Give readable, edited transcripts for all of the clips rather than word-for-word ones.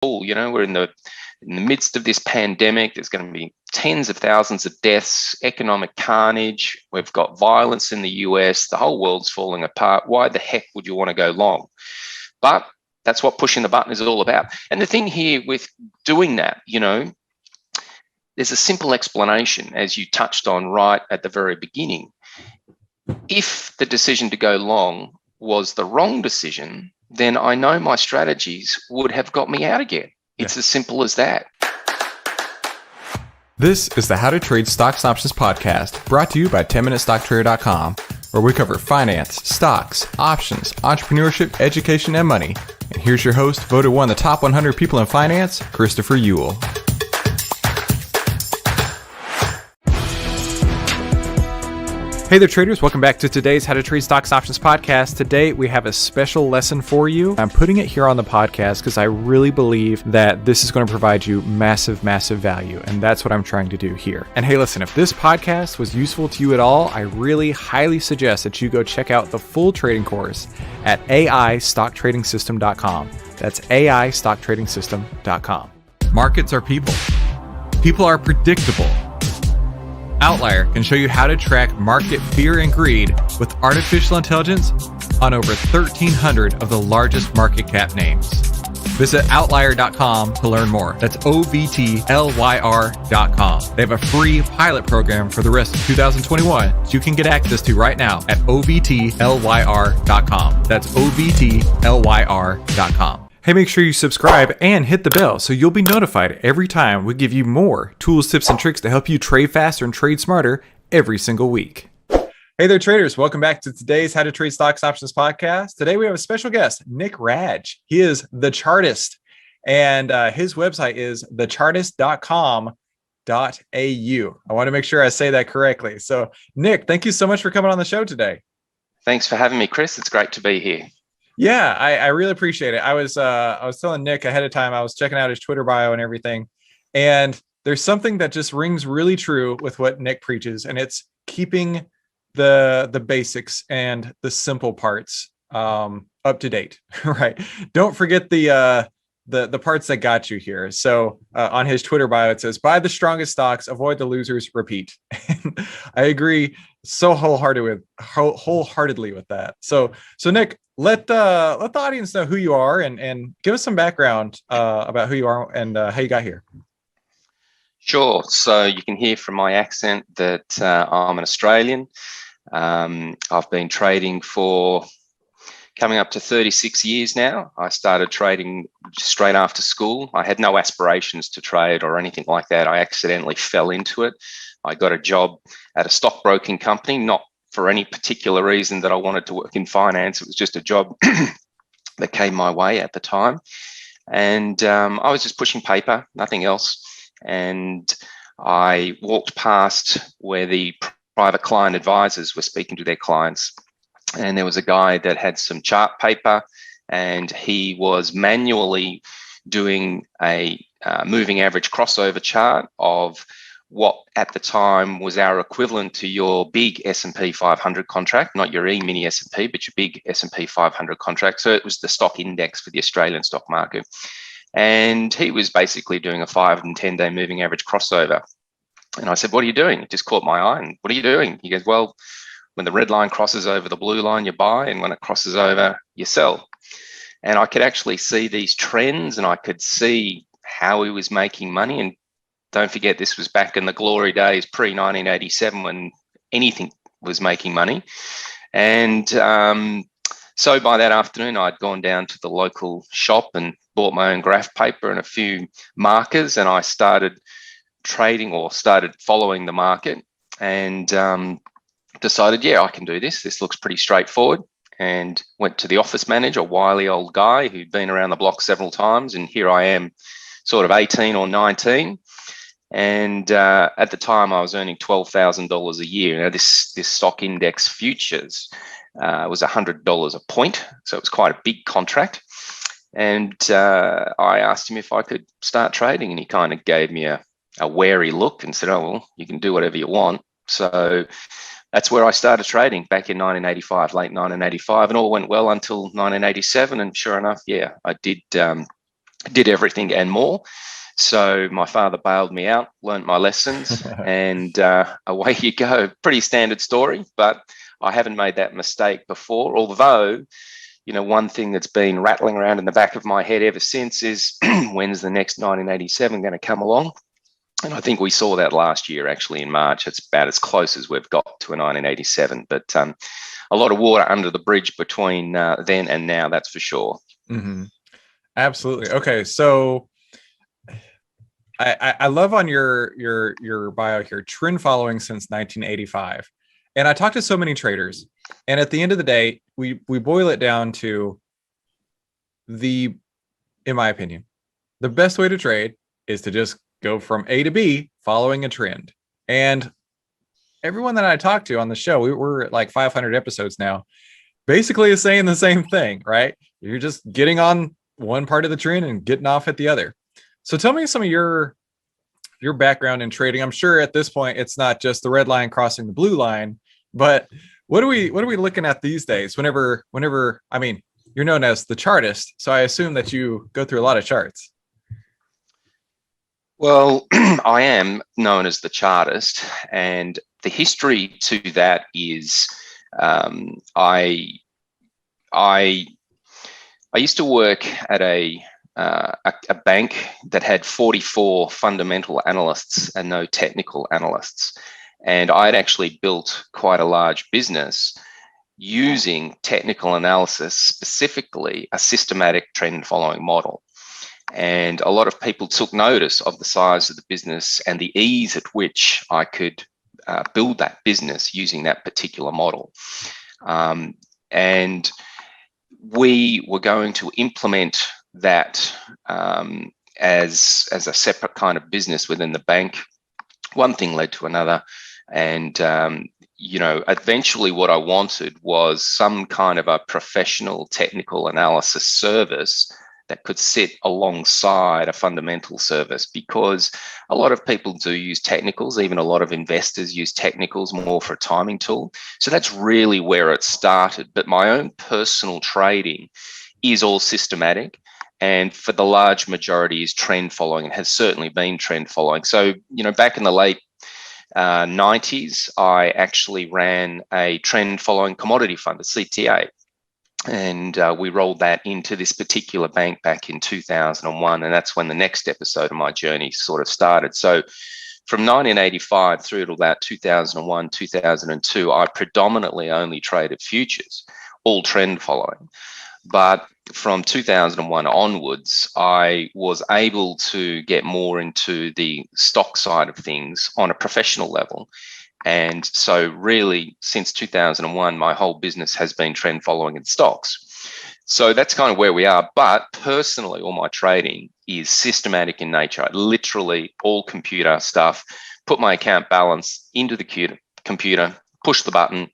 We're in the midst of this pandemic. There's going to be tens of thousands of deaths, economic carnage. We've got violence in the US. The whole world's falling apart. Why the heck would you want to go long? But that's what pushing the button is all about. And the thing here with doing that, there's a simple explanation, as you touched on right at the very beginning. If the decision to go long was the wrong decision, then I know my strategies would have got me out again. It's as simple as that. This is the How to Trade Stocks and Options podcast, brought to you by 10MinuteStockTrader.com, where we cover finance, stocks, options, entrepreneurship, education, and money. And here's your host, voted one of the top 100 people in finance, Christopher Ewell. Hey there, traders. Welcome back to today's How to Trade Stocks Options podcast. Today, we have a special lesson for you. I'm putting it here on the podcast because I really believe that this is going to provide you massive, massive value. And that's what I'm trying to do here. And hey, listen, if this podcast was useful to you at all, I really highly suggest that you go check out the full trading course at AIStockTradingSystem.com. That's AIStockTradingSystem.com. Markets are people. People are predictable. Outlier can show you how to track market fear and greed with artificial intelligence on over 1,300 of the largest market cap names. Visit outlier.com to learn more. That's OVTLYR.com. They have a free pilot program for the rest of 2021 so you can get access to right now at OVTLYR.com. That's OVTLYR.com. Hey, make sure you subscribe and hit the bell so you'll be notified every time we give you more tools, tips, and tricks to help you trade faster and trade smarter every single week. Hey there, traders. Welcome back to today's How to Trade Stocks Options podcast. Today, we have a special guest, Nick Radge. He is the Chartist, and his website is thechartist.com.au. I want to make sure I say that correctly. So, Nick, thank you so much for coming on the show today. Thanks for having me, Chris. It's great to be here. Yeah, I really appreciate it. I was telling Nick ahead of time, I was checking out his Twitter bio and everything. And there's something that just rings really true with what Nick preaches. And it's keeping the basics and the simple parts up to date, right? Don't forget the parts that got you here. So on his Twitter bio, it says, buy the strongest stocks, avoid the losers, repeat. And I agree so wholeheartedly with that. So Nick, let the audience know who you are and give us some background about who you are and how you got here. Sure. So you can hear from my accent that I'm an Australian. I've been trading for coming up to 36 years now. I started trading straight after school. I had no aspirations to trade or anything like that. I accidentally fell into it. I got a job at a stockbroking company, not for any particular reason that I wanted to work in finance. It was just a job that came my way at the time. And I was just pushing paper, nothing else. And I walked past where the private client advisors were speaking to their clients. And there was a guy that had some chart paper, and he was manually doing a moving average crossover chart of what at the time was our equivalent to your big S&P 500 contract, not your E-mini S&P, but your big S&P 500 contract. So it was the stock index for the Australian stock market. And he was basically doing a 5 and 10 day moving average crossover. And I said, what are you doing? It just caught my eye. And what are you doing? He goes, well, when the red line crosses over the blue line, you buy, and when it crosses over, you sell. And I could actually see these trends, and I could see how he was making money. And don't forget, this was back in the glory days, pre-1987, when anything was making money. And so by that afternoon, I'd gone down to the local shop and bought my own graph paper and a few markers, and I started trading or started following the market, and decided, yeah, I can do this. This looks pretty straightforward. And went to the office manager, a wily old guy who'd been around the block several times. And here I am, sort of 18 or 19. And at the time, I was earning $12,000 a year. Now, this stock index futures was $100 a point. So it was quite a big contract. And I asked him if I could start trading. And he kind of gave me a wary look and said, oh, well, you can do whatever you want. So that's where I started trading back in 1985, late 1985, and all went well until 1987. And sure enough, yeah, I did did everything and more. So my father bailed me out, learned my lessons, and away you go. Pretty standard story, but I haven't made that mistake before. Although, one thing that's been rattling around in the back of my head ever since is when's the next 1987 going to come along? And I think we saw that last year, actually, in March. It's about as close as we've got to a 1987. But a lot of water under the bridge between then and now, that's for sure. Mm-hmm. Absolutely. Okay, so I love on your bio here, trend following since 1985. And I talked to so many traders, and at the end of the day, we boil it down to in my opinion, the best way to trade is to just go from A to B following a trend. And everyone that I talked to on the show, we're at like 500 episodes now, basically is saying the same thing, right? You're just getting on one part of the trend and getting off at the other. So tell me some of your background in trading. I'm sure at this point it's not just the red line crossing the blue line, but what are we looking at these days? Whenever I mean, you're known as the Chartist, so I assume that you go through a lot of charts. Well, I am known as the Chartist, and the history to that is I used to work at a bank that had 44 fundamental analysts and no technical analysts. And I'd actually built quite a large business using technical analysis, specifically a systematic trend following model. And a lot of people took notice of the size of the business and the ease at which I could build that business using that particular model. And we were going to implement that as a separate kind of business within the bank. One thing led to another, and eventually what I wanted was some kind of a professional technical analysis service that could sit alongside a fundamental service, because a lot of people do use technicals. Even a lot of investors use technicals more for a timing tool. So that's really where it started. But my own personal trading is all systematic, and for the large majority is trend following. It has certainly been trend following. So, back in the late 90s, I actually ran a trend following commodity fund, a CTA. And we rolled that into this particular bank back in 2001. And that's when the next episode of my journey sort of started. So from 1985 through to about 2001, 2002, I predominantly only traded futures, all trend following. But from 2001 onwards, I was able to get more into the stock side of things on a professional level. And so really, since 2001, my whole business has been trend following in stocks. So that's kind of where we are. But personally, all my trading is systematic in nature. I literally all computer stuff, put my account balance into the computer, push the button.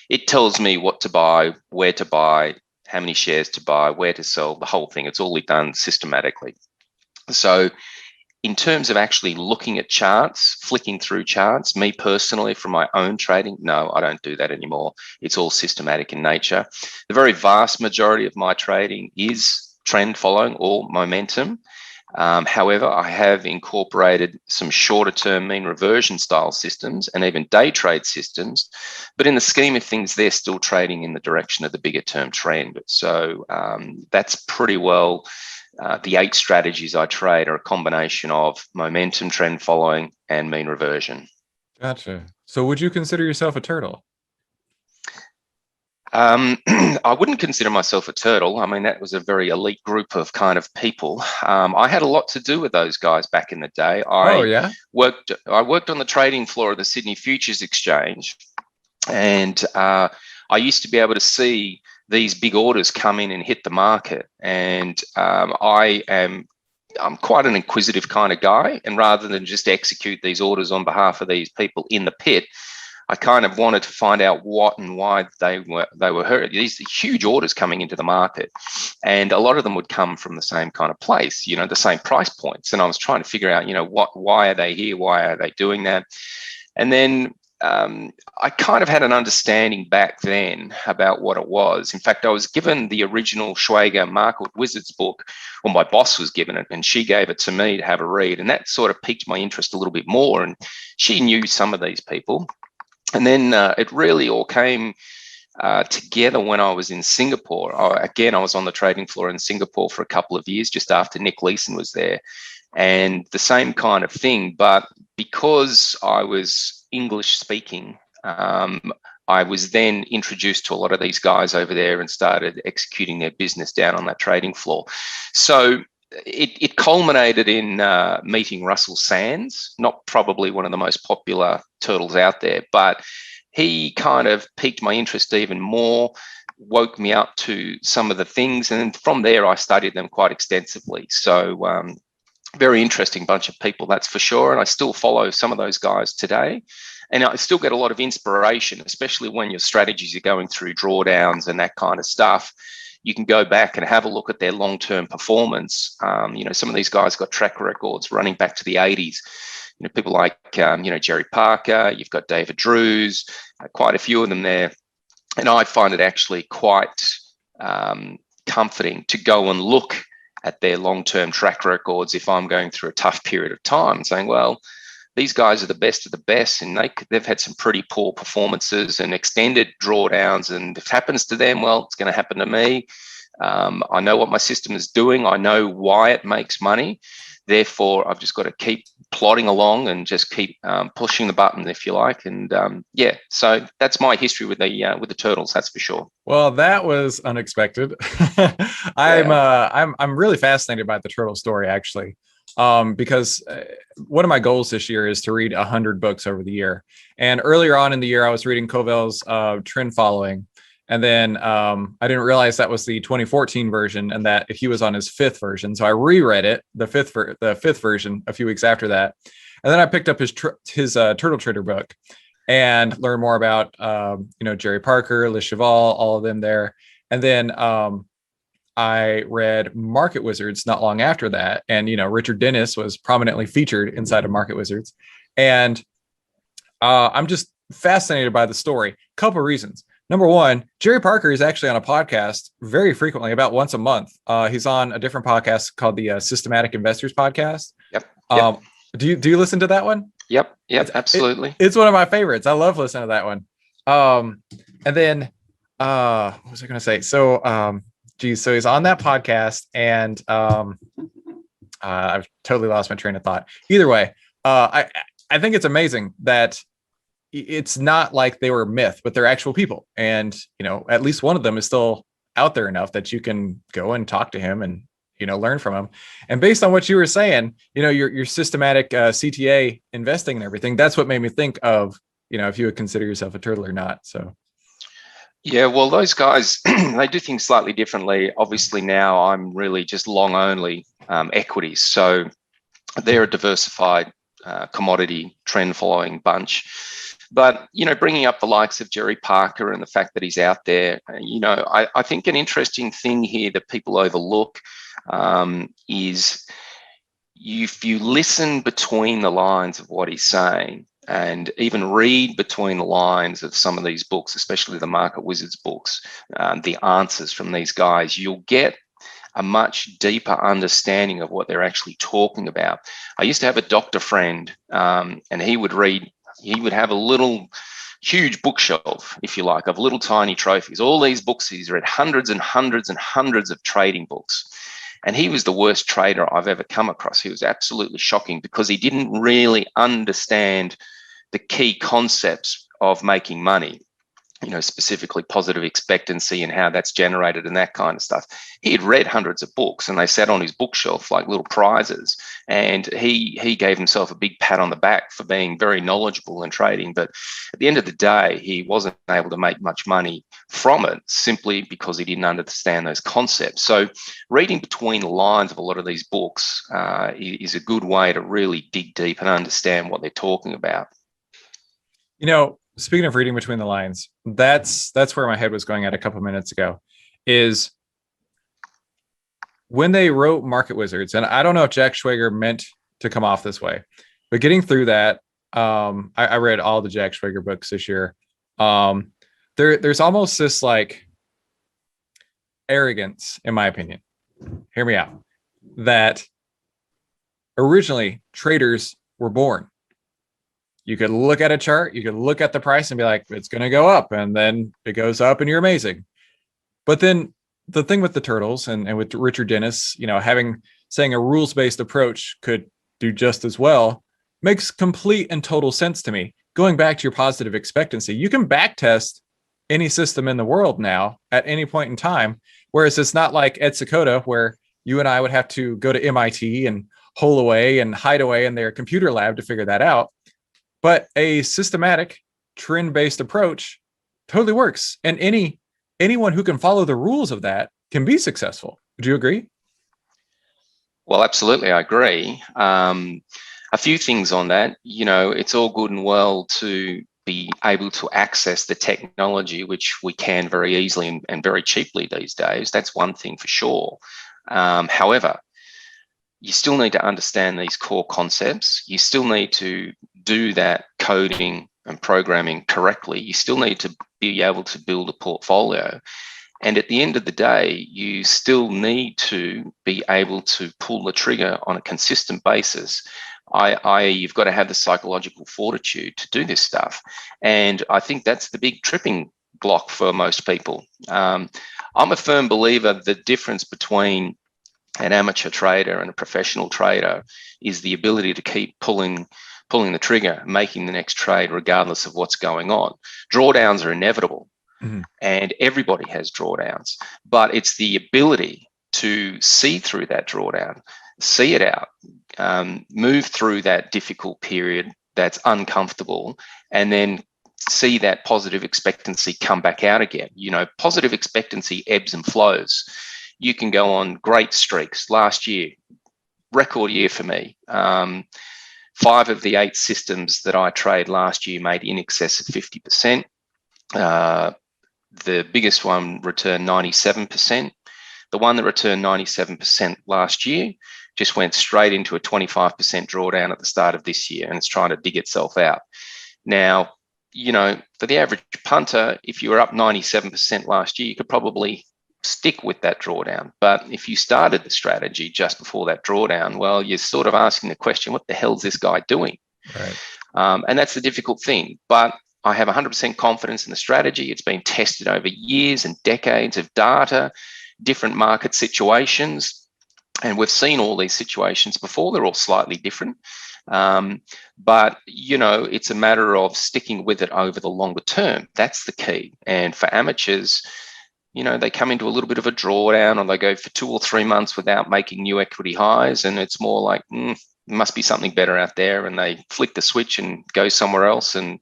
It tells me what to buy, where to buy, how many shares to buy, where to sell, the whole thing. It's all done systematically. So in terms of actually looking at charts, flicking through charts, me personally, from my own trading, no, I don't do that anymore. It's all systematic in nature. The very vast majority of my trading is trend following or momentum. However, I have incorporated some shorter term mean reversion style systems and even day trade systems. But in the scheme of things, they're still trading in the direction of the bigger term trend. So that's pretty well the 8 strategies I trade are a combination of momentum, trend following, and mean reversion. Gotcha. So would you consider yourself a turtle? I wouldn't consider myself a turtle. I mean, that was a very elite group of kind of people. I had a lot to do with those guys back in the day. I worked on the trading floor of the Sydney Futures Exchange, and I used to be able to see these big orders come in and hit the market. And I'm quite an inquisitive kind of guy. And rather than just execute these orders on behalf of these people in the pit, I kind of wanted to find out what and why they were hurt. These huge orders coming into the market, and a lot of them would come from the same kind of place, the same price points. And I was trying to figure out, why are they here? Why are they doing that? And then I kind of had an understanding back then about what it was. In fact, I was given the original Schwager Market Wizards book, or my boss was given it, and she gave it to me to have a read. And that sort of piqued my interest a little bit more. And she knew some of these people. And then it really all came together when I was in Singapore. I was on the trading floor in Singapore for a couple of years, just after Nick Leeson was there. And the same kind of thing, but because I was English speaking, I was then introduced to a lot of these guys over there and started executing their business down on that trading floor. So it culminated in meeting Russell Sands, not probably one of the most popular turtles out there, but he kind of piqued my interest even more, woke me up to some of the things. And from there, I studied them quite extensively. So very interesting bunch of people, that's for sure. And I still follow some of those guys today. And I still get a lot of inspiration, especially when your strategies are going through drawdowns and that kind of stuff. You can go back and have a look at their long-term performance. Some of these guys got track records running back to the 80s. People like, Jerry Parker, you've got David Drews, quite a few of them there. And I find it actually quite comforting to go and look at their long-term track records if I'm going through a tough period of time, saying, well, these guys are the best of the best, and they've had some pretty poor performances and extended drawdowns, and if it happens to them, well, it's going to happen to me. I know what my system is doing. I know why it makes money. Therefore, I've just got to keep plodding along and just keep pushing the button, if you like. And so that's my history with the turtles. That's for sure. Well, that was unexpected. I'm really fascinated by the turtle story, actually, because one of my goals this year is to read 100 books over the year. And earlier on in the year, I was reading Covell's Trend Following. And then I didn't realize that was the 2014 version and that he was on his 5th version. So I reread it, the fifth version, a few weeks after that. And then I picked up his Turtle Trader book and learned more about, Jerry Parker, Le Cheval, all of them there. And then I read Market Wizards not long after that. And, Richard Dennis was prominently featured inside of Market Wizards. And I'm just fascinated by the story. Couple of reasons. Number one, Jerry Parker is actually on a podcast very frequently, about once a month. He's on a different podcast called the Systematic Investors Podcast. Yep. Do you listen to that one? Yep. Absolutely. It's one of my favorites. I love listening to that one. And then what was I going to say? So, so he's on that podcast, and I've totally lost my train of thought. Either way, I think it's amazing that it's not like they were myth, but they're actual people. And, at least one of them is still out there enough that you can go and talk to him and, learn from him. And based on what you were saying, your systematic CTA investing and everything, that's what made me think of, if you would consider yourself a turtle or not. So. Yeah, well, those guys, they do things slightly differently. Obviously now I'm really just long only equities. So they're a diversified commodity trend following bunch. But, bringing up the likes of Jerry Parker and the fact that he's out there, I think an interesting thing here that people overlook is if you listen between the lines of what he's saying and even read between the lines of some of these books, especially the Market Wizards books, the answers from these guys, you'll get a much deeper understanding of what they're actually talking about. I used to have a doctor friend, and he would have a little huge bookshelf, if you like, of little tiny trophies. All these books, he's read hundreds and hundreds and hundreds of trading books. And he was the worst trader I've ever come across. He was absolutely shocking because he didn't really understand the key concepts of making money, specifically positive expectancy and how that's generated and that kind of stuff. He had read hundreds of books and they sat on his bookshelf like little prizes. And he gave himself a big pat on the back for being very knowledgeable in trading. But at the end of the day, he wasn't able to make much money from it simply because he didn't understand those concepts. So reading between the lines of a lot of these books is a good way to really dig deep and understand what they're talking about. Speaking of reading between the lines, that's where my head was going at a couple of minutes ago, is when they wrote Market Wizards, and I don't know if Jack Schwager meant to come off this way, but getting through that, I read all the Jack Schwager books this year. There's almost this like arrogance, in my opinion. Hear me out. That originally traders were born. You could look at a chart, you could look at the price and be like, it's going to go up, and then it goes up and you're amazing. But then the thing with the turtles and with Richard Dennis, saying a rules-based approach could do just as well makes complete and total sense to me. Going back to your positive expectancy, you can backtest any system in the world now at any point in time, whereas it's not like Ed Secoda, where you and I would have to go to MIT and hole away and hide away in their computer lab to figure that out. But a systematic trend-based approach totally works. And anyone who can follow the rules of that can be successful. Would you agree? Well, absolutely, I agree. A few things on that. It's all good and well to be able to access the technology, which we can very easily and very cheaply these days. That's one thing for sure. However, you still need to understand these core concepts. You still need to do that coding and programming correctly. You still need to be able to build a portfolio. And at the end of the day, you still need to be able to pull the trigger on a consistent basis. You've got to have the psychological fortitude to do this stuff. And I think that's the big tripping block for most people. I'm a firm believer the difference between an amateur trader and a professional trader is the ability to keep pulling the trigger, making the next trade regardless of what's going on. Drawdowns are inevitable. Mm-hmm. And everybody has drawdowns, but it's the ability to see through that drawdown, see it out, move through that difficult period that's uncomfortable, and then see that positive expectancy come back out again. Positive expectancy ebbs and flows. You can go on great streaks. Last year, record year for me. 5 of the 8 systems that I trade last year made in excess of 50%. The biggest one returned 97%. The one that returned 97% last year just went straight into a 25% drawdown at the start of this year, and it's trying to dig itself out. Now, for the average punter, if you were up 97% last year, you could probably stick with that drawdown. But if you started the strategy just before that drawdown, well, you're sort of asking the question, what the hell is this guy doing? Right. And that's the difficult thing. But I have 100% confidence in the strategy. It's been tested over years and decades of data, different market situations. And we've seen all these situations before. They're all slightly different. But, it's a matter of sticking with it over the longer term. That's the key. And for amateurs, they come into a little bit of a drawdown, or they go for 2 or 3 months without making new equity highs. And it's more like, there must be something better out there. And they flick the switch and go somewhere else. And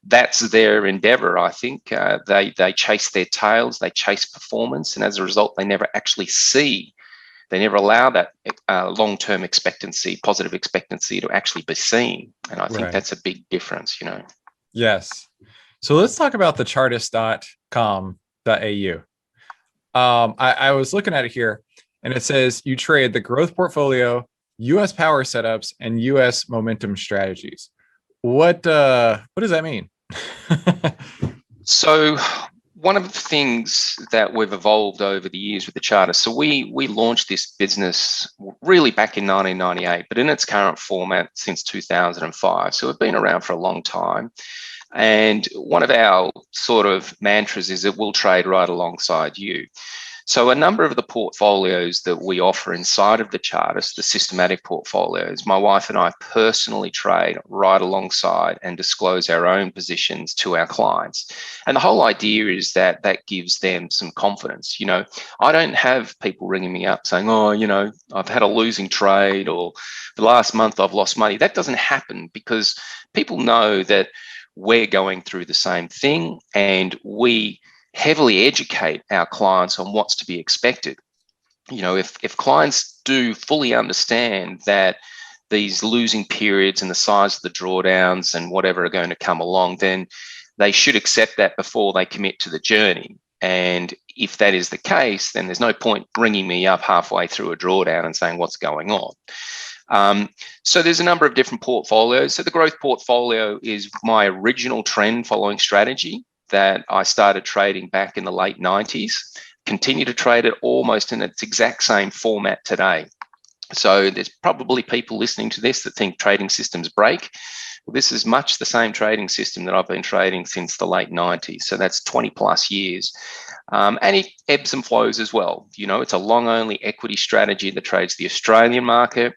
that's their endeavor, I think. They chase their tails, they chase performance. And as a result, they never actually they never allow that long-term expectancy, positive expectancy to actually be seen. And I think that's a big difference, Yes. So let's talk about the chartist.com.au. I was looking at it here, and it says you trade the growth portfolio, U.S. power setups, and U.S. momentum strategies. What does that mean? So one of the things that we've evolved over the years with the Chartist, so we launched this business really back in 1998, but in its current format since 2005. So we've been around for a long time. And one of our sort of mantras is that we'll trade right alongside you. So a number of the portfolios that we offer inside of the Chartist, the systematic portfolios, my wife and I personally trade right alongside and disclose our own positions to our clients. And the whole idea is that gives them some confidence. I don't have people ringing me up saying, I've had a losing trade, or the last month I've lost money. That doesn't happen because people know that we're going through the same thing, and we heavily educate our clients on what's to be expected. If clients do fully understand that these losing periods and the size of the drawdowns and whatever are going to come along, then they should accept that before they commit to the journey. And if that is the case, then there's no point bringing me up halfway through a drawdown and saying what's going on. So there's a number of different portfolios. So the growth portfolio is my original trend following strategy that I started trading back in the late 90s. Continue to trade it almost in its exact same format today. So there's probably people listening to this that think trading systems break. Well, this is much the same trading system that I've been trading since the late 90s. So that's 20 plus years. And it ebbs and flows as well. You know, it's a long only equity strategy that trades the Australian market.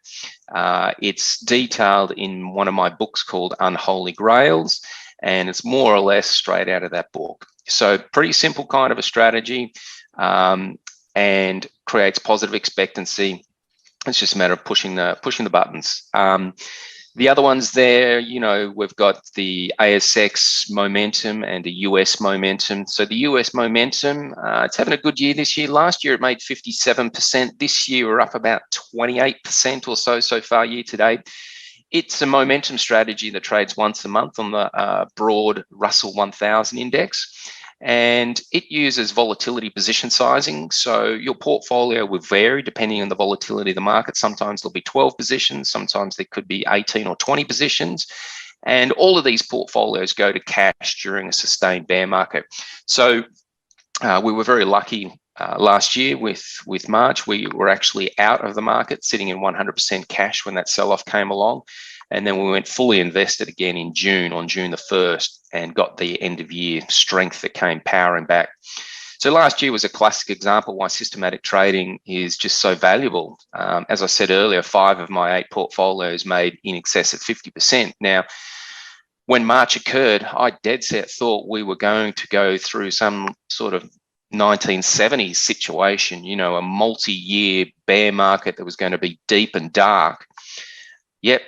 It's detailed in one of my books called Unholy Grails, and it's more or less straight out of that book. So pretty simple kind of a strategy, and creates positive expectancy. It's just a matter of pushing the buttons. The other ones there, you know, we've got the ASX momentum and the US momentum. So the US momentum, it's having a good year this year. Last year it made 57%. This year we're up about 28% or so far year to date. It's a momentum strategy that trades once a month on the broad Russell 1000 index. And it uses volatility position sizing. So your portfolio will vary depending on the volatility of the market. Sometimes there'll be 12 positions, sometimes there could be 18 or 20 positions. And all of these portfolios go to cash during a sustained bear market. So we were very lucky last year with March. We were actually out of the market, sitting in 100% cash when that sell-off came along. And then we went fully invested again in June, on June the 1st, and got the end of year strength that came powering back. So last year was a classic example why systematic trading is just so valuable. As I said earlier, 5 of my 8 portfolios made in excess of 50%. Now, when March occurred, I dead set thought we were going to go through some sort of 1970s situation, you know, a multi-year bear market that was going to be deep and dark. Yep.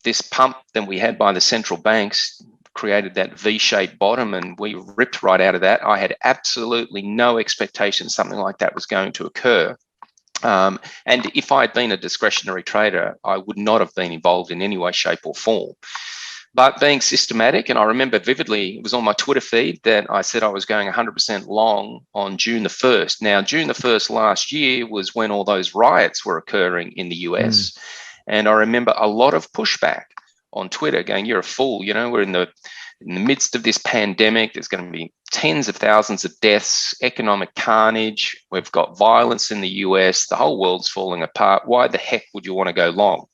This pump that we had by the central banks created that V-shaped bottom, and we ripped right out of that. I had absolutely no expectation something like that was going to occur. And if I had been a discretionary trader, I would not have been involved in any way, shape or form. But being systematic, and I remember vividly, it was on my Twitter feed that I said I was going 100% long on June the 1st. Now, June the 1st last year was when all those riots were occurring in the US. And I remember a lot of pushback on Twitter going, you're a fool. You know, we're in the midst of this pandemic. There's going to be tens of thousands of deaths, economic carnage. We've got violence in the US. The whole world's falling apart. Why the heck would you want to go long?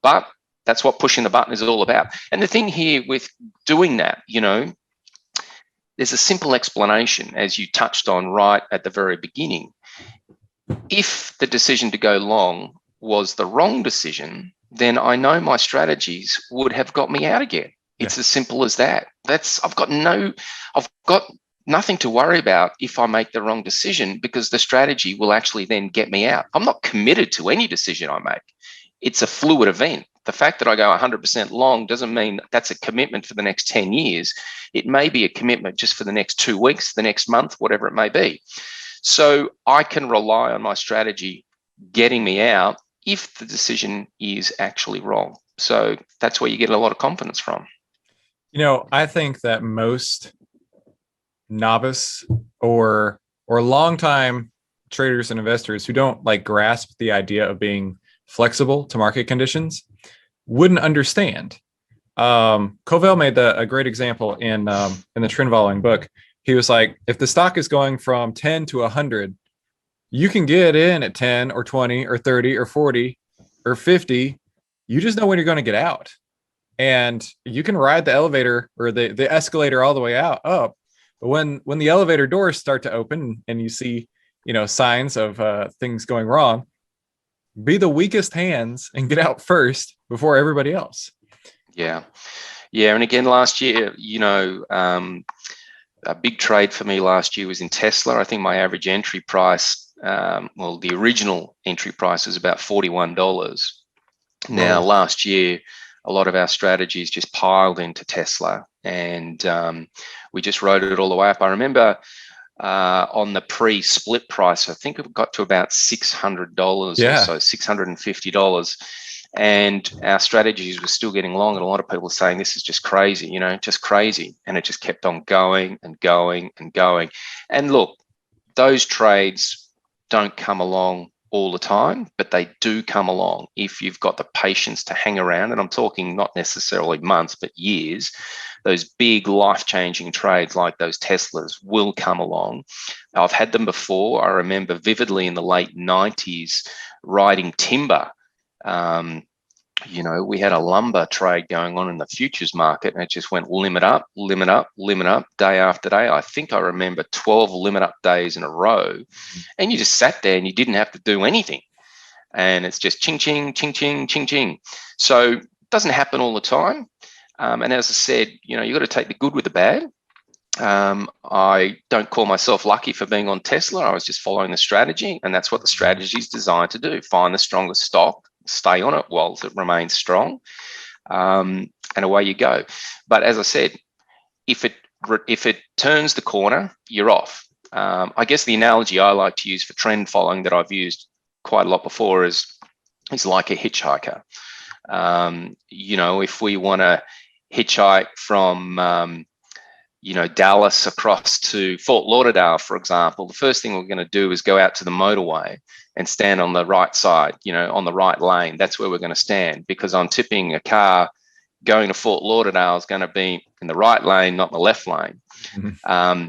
But that's what pushing the button is all about. And the thing here with doing that, you know, there's a simple explanation, as you touched on right at the very beginning. If the decision to go long was the wrong decision, then I know my strategies would have got me out again. It's as simple as that. I've got nothing to worry about if I make the wrong decision, because the strategy will actually then get me out. I'm not committed to any decision I make. It's a fluid event. The fact that I go 100% long doesn't mean that's a commitment for the next 10 years. It may be a commitment just for the next 2 weeks, the next month, whatever it may be. So I can rely on my strategy getting me out if the decision is actually wrong. So that's where you get a lot of confidence from. You know, I think that most novice or longtime traders and investors who don't like grasp the idea of being flexible to market conditions wouldn't understand. Covell made a great example in the trend following book. He was like, if the stock is going from 10 to 100, you can get in at 10 or 20 or 30 or 40 or 50. You just know when you're going to get out. And you can ride the elevator or the escalator all the way up. But when the elevator doors start to open and you see, you know, signs of things going wrong, be the weakest hands and get out first before everybody else. Yeah. And again, last year, you know, a big trade for me last year was in Tesla. I think my average entry price, the original entry price was about $41. Now, last year, a lot of our strategies just piled into Tesla, and we just rode it all the way up. I remember on the pre-split price, I think it got to about $600 or so, $650. And our strategies were still getting long, and a lot of people were saying, this is just crazy, you know, just crazy. And it just kept on going and going and going. And look, those trades don't come along all the time, but they do come along if you've got the patience to hang around. And I'm talking not necessarily months, but years. Those big life-changing trades like those Teslas will come along. I've had them before. I remember vividly in the late 90s riding timber. We had a lumber trade going on in the futures market, and it just went limit up, limit up, limit up, day after day. I think I remember 12 limit up days in a row, and you just sat there and you didn't have to do anything. And it's just ching, ching, ching, ching, ching, ching. So it doesn't happen all the time. And as I said, you've got to take the good with the bad. I don't call myself lucky for being on Tesla. I was just following the strategy, and that's what the strategy is designed to do. Find the strongest stock, stay on it while it remains strong, and away you go. But as I said, if it turns the corner, you're off. I guess the analogy I like to use for trend following that I've used quite a lot before is like a hitchhiker. If we want to hitchhike from Dallas across to Fort Lauderdale, for example, the first thing we're going to do is go out to the motorway and stand on the right side, on the right lane. That's where we're going to stand, because I'm tipping a car going to Fort Lauderdale is going to be in the right lane, not the left lane. Mm-hmm.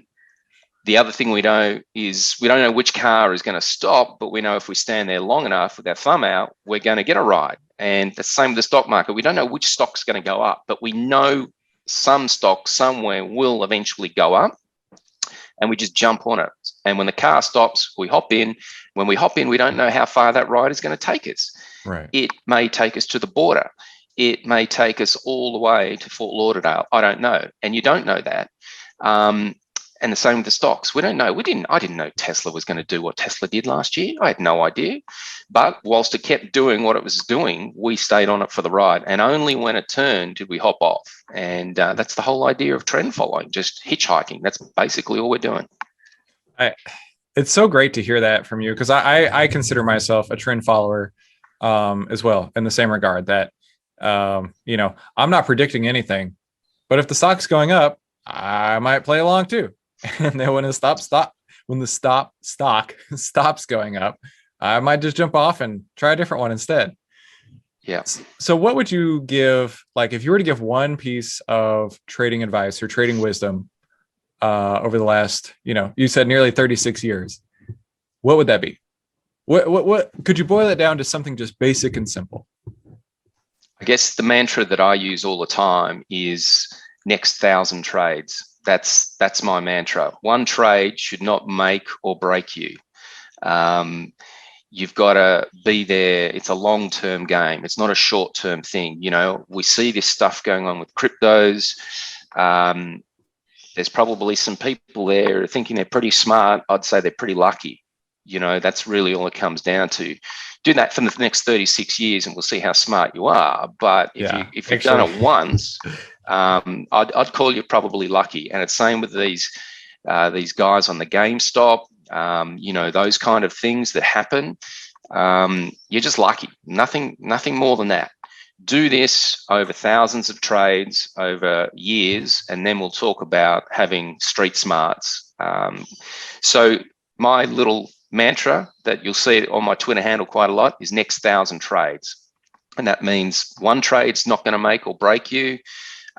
The other thing we know is we don't know which car is going to stop, but we know if we stand there long enough with our thumb out, we're going to get a ride. And the same with the stock market. We don't know which stock's going to go up, but we know some stock somewhere will eventually go up, and we just jump on it. And when the car stops, we hop in. When we hop in, we don't know how far that ride is going to take us. Right. It may take us to the border. It may take us all the way to Fort Lauderdale. I don't know. And you don't know that. And the same with the stocks. We don't know. I didn't know Tesla was going to do what Tesla did last year. I had no idea. But whilst it kept doing what it was doing, we stayed on it for the ride. And only when it turned did we hop off. And that's the whole idea of trend following, just hitchhiking. That's basically all we're doing. It's so great to hear that from you, because I consider myself a trend follower as well, in the same regard that, I'm not predicting anything, but if the stock's going up, I might play along too. And then when the stock stops going up, I might just jump off and try a different one instead. Yeah. So what would you give, like if you were to give one piece of trading advice or trading wisdom over the last, you said nearly 36 years, what would that be? What could you boil it down to something just basic and simple? I guess the mantra that I use all the time is next 1,000 trades. That's my mantra. One trade should not make or break you. You've got to be there. It's a long-term game. It's not a short-term thing. We see this stuff going on with cryptos. There's probably some people there thinking they're pretty smart. I'd say they're pretty lucky. That's really all it comes down to. Do that for the next 36 years and we'll see how smart you are. But if you've done it once, I'd call you probably lucky. And it's same with these guys on the GameStop, those kind of things that happen. You're just lucky. Nothing more than that. Do this over thousands of trades over years, and then we'll talk about having street smarts. So my little mantra that you'll see on my Twitter handle quite a lot is next 1,000 trades. And that means one trade's not going to make or break you.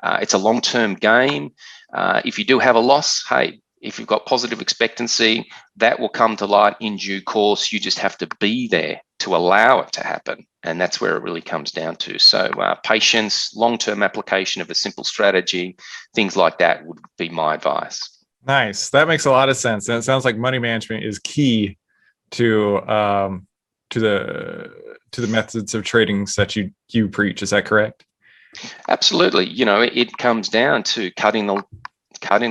It's a long-term game. If you do have a loss, hey, if you've got positive expectancy, that will come to light in due course. You just have to be there to allow it to happen. And that's where it really comes down to. So patience, long-term application of a simple strategy, things like that would be my advice. Nice. That makes a lot of sense. And it sounds like money management is key to the methods of trading that you preach. Is that correct? Absolutely. It comes down to cutting the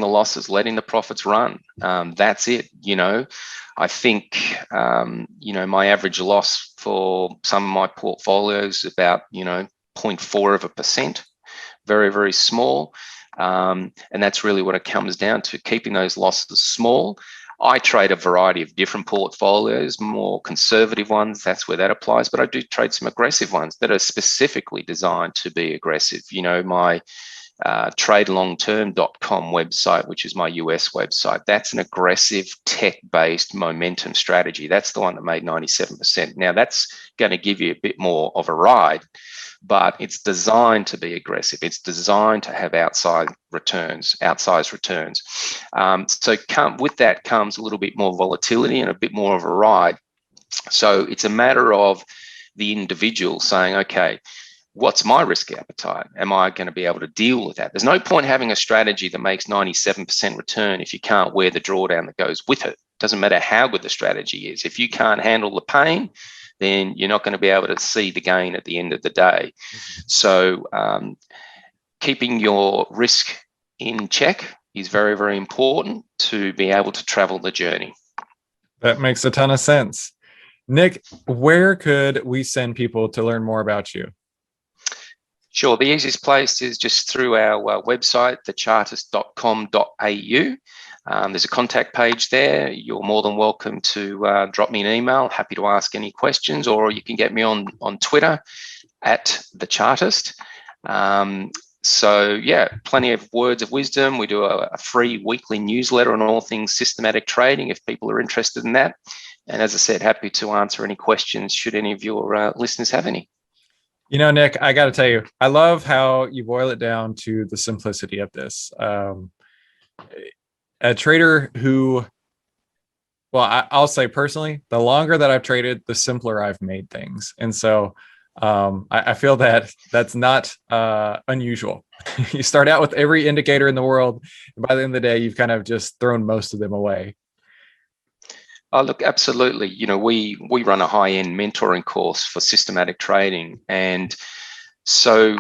losses, letting the profits run. That's it. I think, my average loss for some of my portfolios is about, 0.4%, very, very small. And that's really what it comes down to, keeping those losses small. I trade a variety of different portfolios, more conservative ones. That's where that applies. But I do trade some aggressive ones that are specifically designed to be aggressive. My tradelongterm.com website, which is my US website. That's an aggressive tech-based momentum strategy. That's the one that made 97%. Now, that's going to give you a bit more of a ride, but it's designed to be aggressive. It's designed to have outsized returns. So with that comes a little bit more volatility and a bit more of a ride. So it's a matter of the individual saying, okay, what's my risk appetite? Am I going to be able to deal with that? There's no point having a strategy that makes 97% return if you can't wear the drawdown that goes with it. Doesn't matter how good the strategy is. If you can't handle the pain, then you're not going to be able to see the gain at the end of the day. So keeping your risk in check is very, very important to be able to travel the journey. That makes a ton of sense. Nick, where could we send people to learn more about you? Sure. The easiest place is just through our website, thechartist.com.au. There's a contact page there. You're more than welcome to drop me an email. Happy to ask any questions, or you can get me on Twitter at thechartist. So yeah, plenty of words of wisdom. We do a free weekly newsletter on all things systematic trading if people are interested in that. And as I said, happy to answer any questions should any of your listeners have any. You know, Nick, I got to tell you, I love how you boil it down to the simplicity of this. A trader who, well, I'll say personally, the longer that I've traded, the simpler I've made things. And so I feel that that's not unusual. You start out with every indicator in the world, and by the end of the day, you've kind of just thrown most of them away. Oh, look, absolutely. You know, we run a high-end mentoring course for systematic trading. And so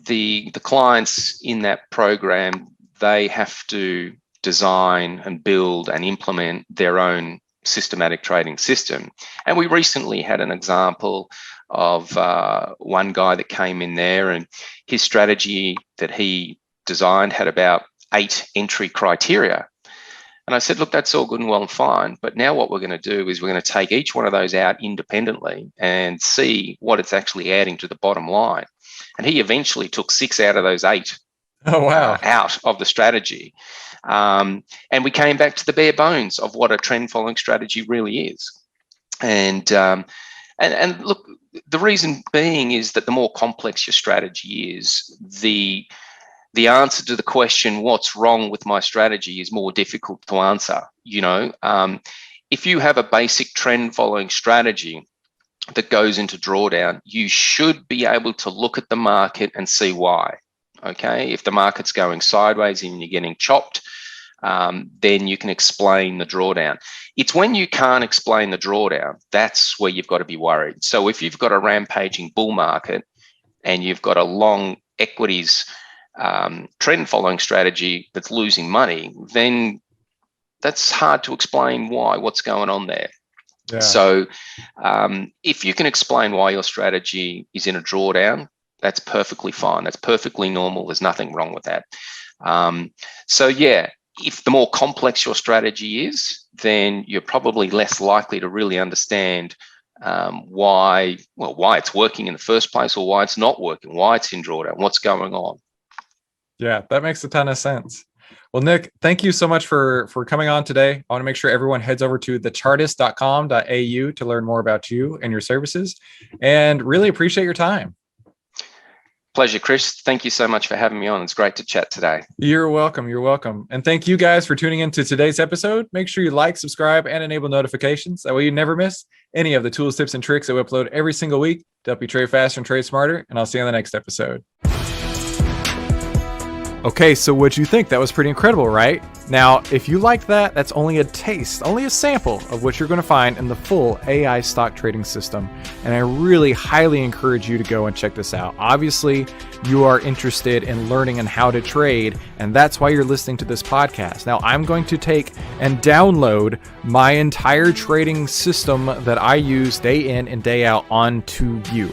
the clients in that program, they have to design and build and implement their own systematic trading system. And we recently had an example of one guy that came in there, and his strategy that he designed had about 8 entry criteria. And I said, look, that's all good and well and fine. But now what we're going to do is we're going to take each one of those out independently and see what it's actually adding to the bottom line. And he eventually took 6 out of those 8 out of the strategy. And we came back to the bare bones of what a trend following strategy really is. And look, the reason being is that the more complex your strategy is, the answer to the question, what's wrong with my strategy, is more difficult to answer. You know, if you have a basic trend following strategy that goes into drawdown, you should be able to look at the market and see why. Okay. If the market's going sideways and you're getting chopped, then you can explain the drawdown. It's when you can't explain the drawdown, that's where you've got to be worried. So if you've got a rampaging bull market and you've got a long equities trend following strategy that's losing money, then that's hard to explain what's going on there. Yeah. So if you can explain why your strategy is in a drawdown, that's perfectly fine. That's perfectly normal. There's nothing wrong with that. So yeah, if the more complex your strategy is, then you're probably less likely to really understand why it's working in the first place, or why it's not working, why it's in drawdown, what's going on. Yeah, that makes a ton of sense. Well, Nick, thank you so much for coming on today. I want to make sure everyone heads over to thechartist.com.au to learn more about you and your services, and really appreciate your time. Pleasure, Chris. Thank you so much for having me on. It's great to chat today. You're welcome. You're welcome. And thank you guys for tuning into today's episode. Make sure you like, subscribe, and enable notifications. That way you never miss any of the tools, tips, and tricks that we upload every single week to help you trade faster and trade smarter. And I'll see you on the next episode. Okay, so what'd you think? That was pretty incredible, right? Now, if you liked that, that's only a taste, only a sample of what you're going to find in the full AI stock trading system. And I really highly encourage you to go and check this out. Obviously, you are interested in learning on how to trade, and that's why you're listening to this podcast. Now, I'm going to take and download my entire trading system that I use day in and day out onto you.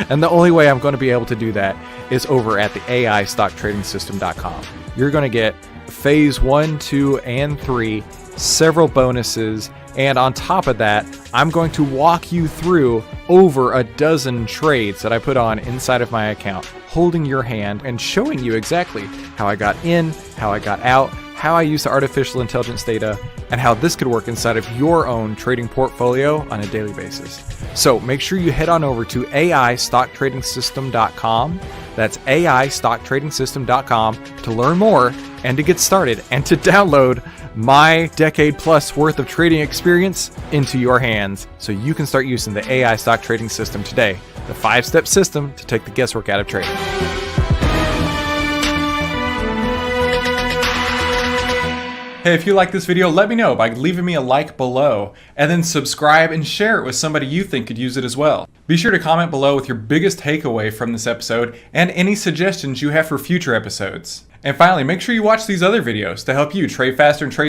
And the only way I'm going to be able to do that is over at the AIStockTradingSystem.com. You're going to get phase 1, 2, and 3, several bonuses, And on top of that, I'm going to walk you through over a dozen trades that I put on inside of my account, holding your hand and showing you exactly how I got in, how I got out, how I use the artificial intelligence data, and how this could work inside of your own trading portfolio on a daily basis. So make sure you head on over to AIStockTradingSystem.com. That's AIStockTradingSystem.com to learn more and to get started and to download my decade plus worth of trading experience into your hands so you can start using the AI stock trading system today, the 5-step system to take the guesswork out of trading. Hey, if you like this video, let me know by leaving me a like below, and then subscribe and share it with somebody you think could use it as well. Be sure to comment below with your biggest takeaway from this episode and any suggestions you have for future episodes. And finally, make sure you watch these other videos to help you trade faster and trade